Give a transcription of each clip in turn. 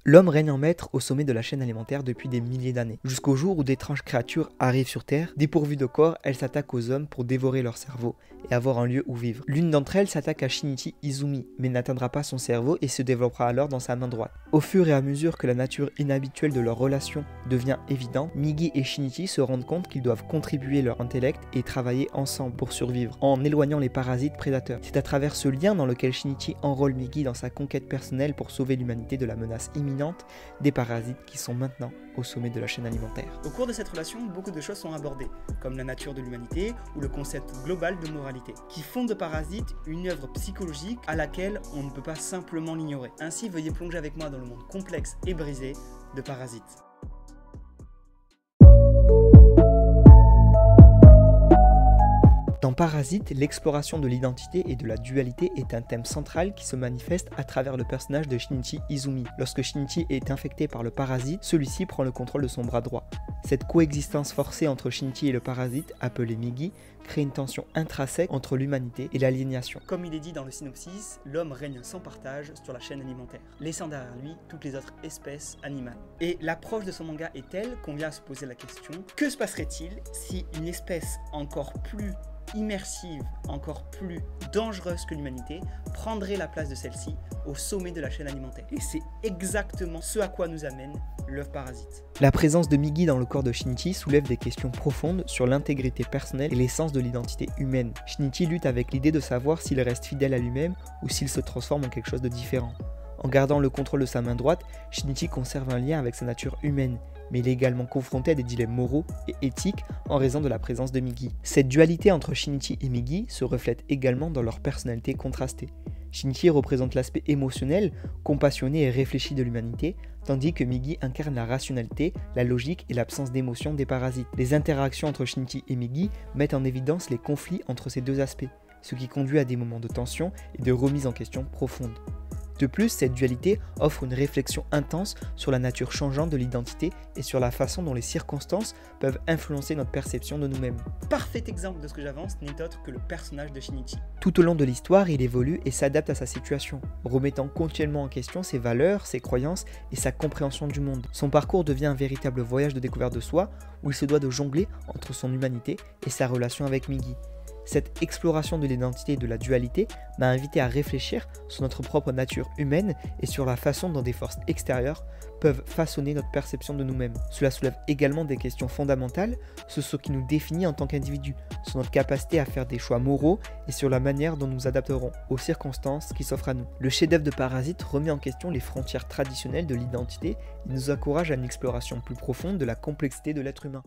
L'homme règne en maître au sommet de la chaîne alimentaire depuis des milliers d'années, jusqu'au jour où d'étranges créatures arrivent sur Terre. Dépourvues de corps, elles s'attaquent aux hommes pour dévorer leur cerveau et avoir un lieu où vivre. L'une d'entre elles s'attaque à Shinichi Izumi, mais n'atteindra pas son cerveau et se développera alors dans sa main droite. Au fur et à mesure que la nature inhabituelle de leur relation devient évidente, Migi et Shinichi se rendent compte qu'ils doivent contribuer leur intellect et travailler ensemble pour survivre, en éloignant les parasites prédateurs. C'est à travers ce lien dans lequel Shinichi enrôle Migi dans sa conquête personnelle pour sauver l'humanité de la menace imminente des parasites qui sont maintenant au sommet de la chaîne alimentaire. Au cours de cette relation, beaucoup de choses sont abordées, comme la nature de l'humanité ou le concept global de moralité, qui font de Parasite une œuvre psychologique à laquelle on ne peut pas simplement l'ignorer. Ainsi, veuillez plonger avec moi dans le monde complexe et brisé de Parasite. Dans Parasite, l'exploration de l'identité et de la dualité est un thème central qui se manifeste à travers le personnage de Shinichi Izumi. Lorsque Shinichi est infecté par le parasite, celui-ci prend le contrôle de son bras droit. Cette coexistence forcée entre Shinichi et le parasite, appelé Migi, crée une tension intrinsèque entre l'humanité et l'aliénation. Comme il est dit dans le synopsis, l'homme règne sans partage sur la chaîne alimentaire, laissant derrière lui toutes les autres espèces animales. Et l'approche de son manga est telle qu'on vient à se poser la question, que se passerait-il si une espèce encore plus immersive, encore plus dangereuse que l'humanité, prendrait la place de celle-ci au sommet de la chaîne alimentaire. Et c'est exactement ce à quoi nous amène l'œuvre Parasite. La présence de Migi dans le corps de Shinichi soulève des questions profondes sur l'intégrité personnelle et l'essence de l'identité humaine. Shinichi lutte avec l'idée de savoir s'il reste fidèle à lui-même ou s'il se transforme en quelque chose de différent. En gardant le contrôle de sa main droite, Shinichi conserve un lien avec sa nature humaine, mais il est également confronté à des dilemmes moraux et éthiques en raison de la présence de Migi. Cette dualité entre Shinichi et Migi se reflète également dans leur personnalité contrastée. Shinichi représente l'aspect émotionnel, compassionné et réfléchi de l'humanité, tandis que Migi incarne la rationalité, la logique et l'absence d'émotion des parasites. Les interactions entre Shinichi et Migi mettent en évidence les conflits entre ces deux aspects, ce qui conduit à des moments de tension et de remise en question profonde. De plus, cette dualité offre une réflexion intense sur la nature changeante de l'identité et sur la façon dont les circonstances peuvent influencer notre perception de nous-mêmes. Parfait exemple de ce que j'avance n'est autre que le personnage de Shinichi. Tout au long de l'histoire, il évolue et s'adapte à sa situation, remettant continuellement en question ses valeurs, ses croyances et sa compréhension du monde. Son parcours devient un véritable voyage de découverte de soi, où il se doit de jongler entre son humanité et sa relation avec Migi. Cette exploration de l'identité et de la dualité m'a invité à réfléchir sur notre propre nature humaine et sur la façon dont des forces extérieures peuvent façonner notre perception de nous-mêmes. Cela soulève également des questions fondamentales sur ce qui nous définit en tant qu'individus, sur notre capacité à faire des choix moraux et sur la manière dont nous nous adapterons aux circonstances qui s'offrent à nous. Le chef-d'œuvre de Parasite remet en question les frontières traditionnelles de l'identité et nous encourage à une exploration plus profonde de la complexité de l'être humain.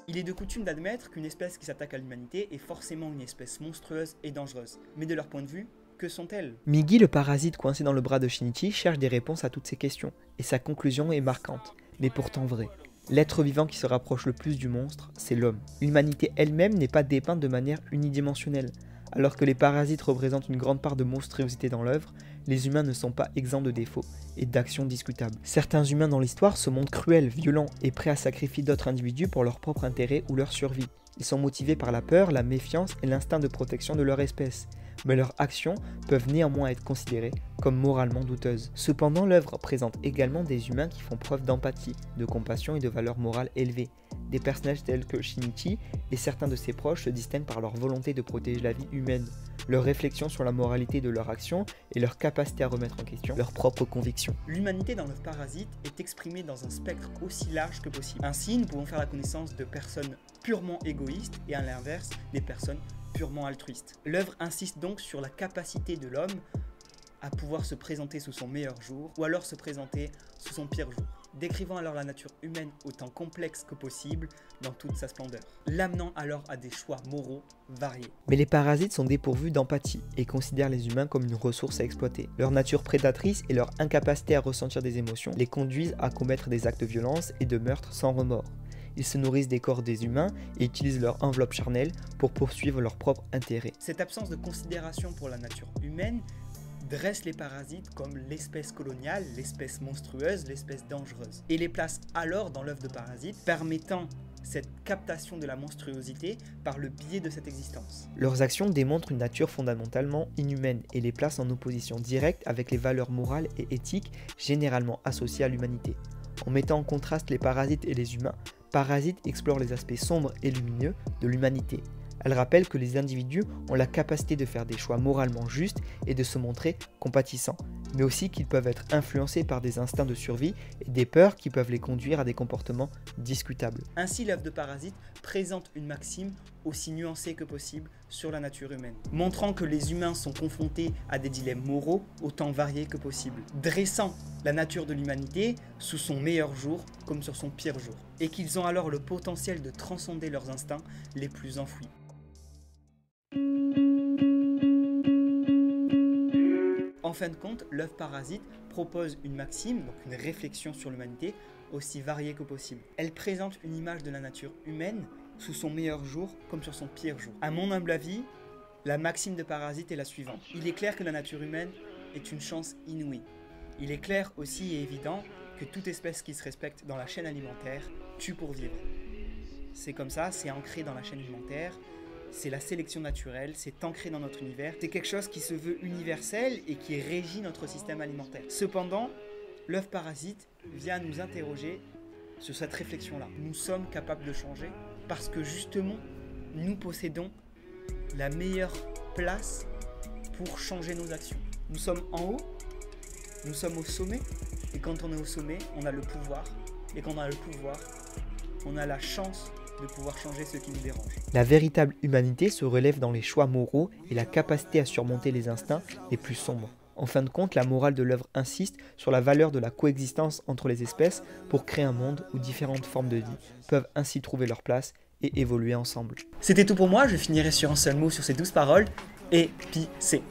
Il est de coutume d'admettre qu'une espèce qui s'attaque à l'humanité est forcément une espèce monstrueuse et dangereuse. Mais de leur point de vue, que sont-elles? Migi, le parasite coincé dans le bras de Shinichi, cherche des réponses à toutes ces questions, et sa conclusion est marquante, mais pourtant vraie. L'être vivant qui se rapproche le plus du monstre, c'est l'homme. L'humanité elle-même n'est pas dépeinte de manière unidimensionnelle. Alors que les parasites représentent une grande part de monstruosité dans l'œuvre, les humains ne sont pas exempts de défauts et d'actions discutables. Certains humains dans l'histoire se montrent cruels, violents et prêts à sacrifier d'autres individus pour leur propre intérêt ou leur survie. Ils sont motivés par la peur, la méfiance et l'instinct de protection de leur espèce, mais leurs actions peuvent néanmoins être considérées comme moralement douteuses. Cependant, l'œuvre présente également des humains qui font preuve d'empathie, de compassion et de valeurs morales élevées. Des personnages tels que Shinichi et certains de ses proches se distinguent par leur volonté de protéger la vie humaine, leur réflexion sur la moralité de leurs actions et leur capacité à remettre en question leurs propres convictions. L'humanité dans l'œuvre Parasite est exprimée dans un spectre aussi large que possible. Ainsi, nous pouvons faire la connaissance de personnes purement égoïstes et à l'inverse, des personnes purement altruistes. L'œuvre insiste donc sur la capacité de l'homme à pouvoir se présenter sous son meilleur jour ou alors se présenter sous son pire jour, décrivant alors la nature humaine autant complexe que possible dans toute sa splendeur, l'amenant alors à des choix moraux variés. Mais les parasites sont dépourvus d'empathie et considèrent les humains comme une ressource à exploiter. Leur nature prédatrice et leur incapacité à ressentir des émotions les conduisent à commettre des actes de violence et de meurtre sans remords. Ils se nourrissent des corps des humains et utilisent leur enveloppe charnelle pour poursuivre leur propre intérêt. Cette absence de considération pour la nature humaine dresse les parasites comme l'espèce coloniale, l'espèce monstrueuse, l'espèce dangereuse, et les place alors dans l'œuvre de Parasite, permettant cette captation de la monstruosité par le biais de cette existence. Leurs actions démontrent une nature fondamentalement inhumaine et les placent en opposition directe avec les valeurs morales et éthiques généralement associées à l'humanité. En mettant en contraste les parasites et les humains, Parasite explore les aspects sombres et lumineux de l'humanité. Elle rappelle que les individus ont la capacité de faire des choix moralement justes et de se montrer compatissants, mais aussi qu'ils peuvent être influencés par des instincts de survie et des peurs qui peuvent les conduire à des comportements discutables. Ainsi, l'œuvre de Parasite présente une maxime aussi nuancée que possible sur la nature humaine, montrant que les humains sont confrontés à des dilemmes moraux autant variés que possible, dressant la nature de l'humanité sous son meilleur jour comme sur son pire jour, et qu'ils ont alors le potentiel de transcender leurs instincts les plus enfouis. En fin de compte, l'œuvre Parasite propose une maxime, donc une réflexion sur l'humanité, aussi variée que possible. Elle présente une image de la nature humaine sous son meilleur jour comme sur son pire jour. À mon humble avis, la maxime de Parasite est la suivante. Il est clair que la nature humaine est une chance inouïe. Il est clair aussi et évident que toute espèce qui se respecte dans la chaîne alimentaire tue pour vivre. C'est comme ça, c'est ancré dans la chaîne alimentaire. C'est la sélection naturelle, c'est ancré dans notre univers. C'est quelque chose qui se veut universel et qui régit notre système alimentaire. Cependant, l'œuvre Parasite vient nous interroger sur cette réflexion-là. Nous sommes capables de changer parce que justement, nous possédons la meilleure place pour changer nos actions. Nous sommes en haut, nous sommes au sommet, et quand on est au sommet, on a le pouvoir. Et quand on a le pouvoir, on a la chance de pouvoir changer ce qui nous dérange. La véritable humanité se relève dans les choix moraux et la capacité à surmonter les instincts les plus sombres. En fin de compte, la morale de l'œuvre insiste sur la valeur de la coexistence entre les espèces pour créer un monde où différentes formes de vie peuvent ainsi trouver leur place et évoluer ensemble. C'était tout pour moi, je finirai sur un seul mot sur ces 12 paroles, épicé.